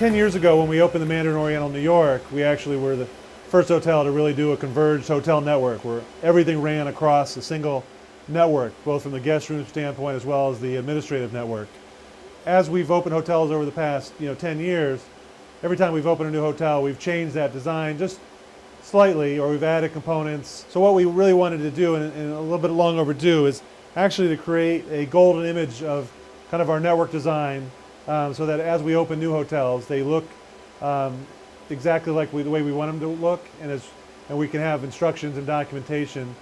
10 years ago when we opened the Mandarin Oriental New York, we actually were the first hotel to really do a converged hotel network where everything ran across a single network, both from the guest room standpoint as well as the administrative network. As we've opened hotels over the past 10 years, every time we've opened a new hotel, we've changed that design just slightly, or we've added components. So what we really wanted to do, and a little bit long overdue, is actually to create a golden image of kind of our network design, so that as we open new hotels, they look exactly like the way we want them to look, and we can have instructions and documentation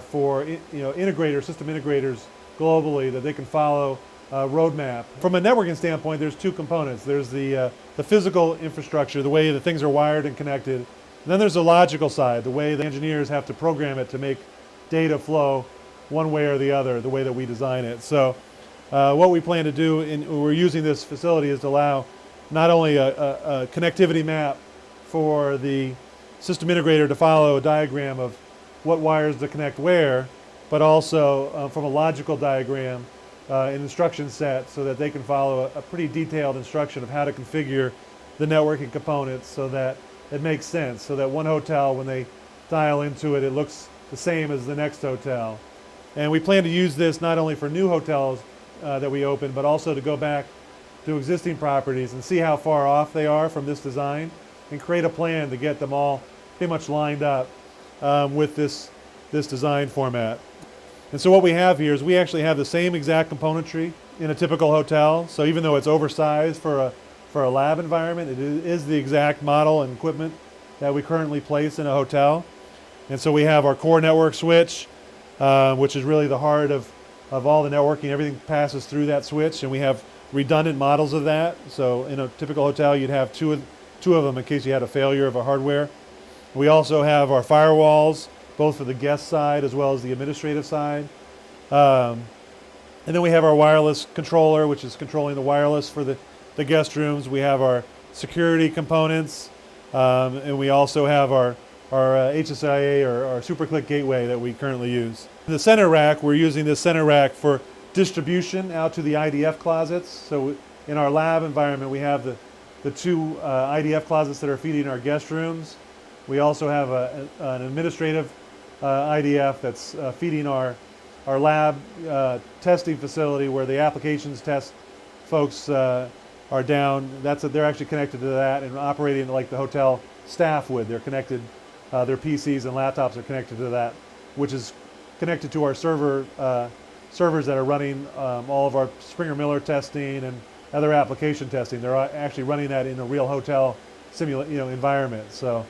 for system integrators globally that they can follow roadmap. From a networking standpoint, there's two components. There's the physical infrastructure, the way the things are wired and connected. And then there's the logical side, the way the engineers have to program it to make data flow one way or the other, the way that we design it. So what we plan to do, we're using this facility, is to allow not only a connectivity map for the system integrator to follow a diagram of what wires to connect where, but also from a logical diagram, an instruction set, so that they can follow a pretty detailed instruction of how to configure the networking components so that it makes sense, so that one hotel, when they dial into it, it looks the same as the next hotel. And we plan to use this not only for new hotels that we open, but also to go back to existing properties and see how far off they are from this design, and create a plan to get them all pretty much lined up with this design format. And so what we have here is we actually have the same exact componentry in a typical hotel. So even though it's oversized for a lab environment, it is the exact model and equipment that we currently place in a hotel. And so we have our core network switch, which is really the heart of all the networking. Everything passes through that switch, and we have redundant models of that. So in a typical hotel, you'd have two of them in case you had a failure of a hardware. We also have our firewalls, both for the guest side as well as the administrative side. And then we have our wireless controller, which is controlling the wireless for the guest rooms. We have our security components, and we also have our HSIA, or our SuperClick gateway, that we currently use. In the center rack, we're using this center rack for distribution out to the IDF closets. So in our lab environment, we have the two IDF closets that are feeding our guest rooms. We also have an administrative IDF that's feeding our lab testing facility, where the applications test folks are down. They're actually connected to that and operating like the hotel staff would. They're connected, their PCs and laptops are connected to that, which is connected to our servers that are running all of our Springer Miller testing and other application testing. They're actually running that in a real hotel environment. So,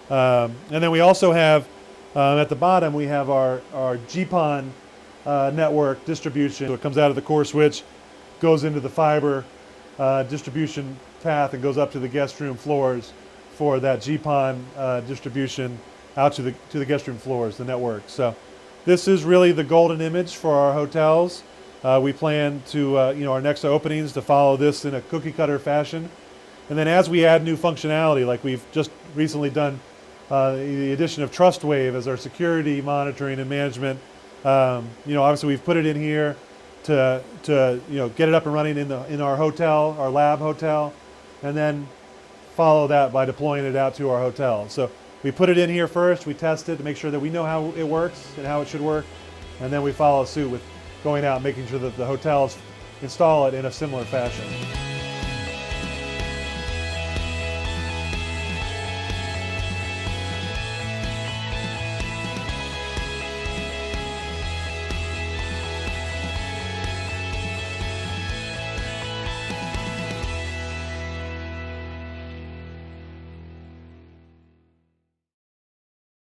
and then we also have at the bottom, we have our GPON network distribution. So it comes out of the core switch, goes into the fiber distribution path, and goes up to the guest room floors for that GPON distribution out to the guest room floors, the network. So this is really the golden image for our hotels. We plan to, our next openings, to follow this in a cookie cutter fashion. And then as we add new functionality, like we've just recently done the addition of TrustWave as our security monitoring and management, obviously we've put it in here to get it up and running in our hotel, our lab hotel, and then follow that by deploying it out to our hotel. So we put it in here first, we test it to make sure that we know how it works and how it should work, and then we follow suit with going out and making sure that the hotels install it in a similar fashion.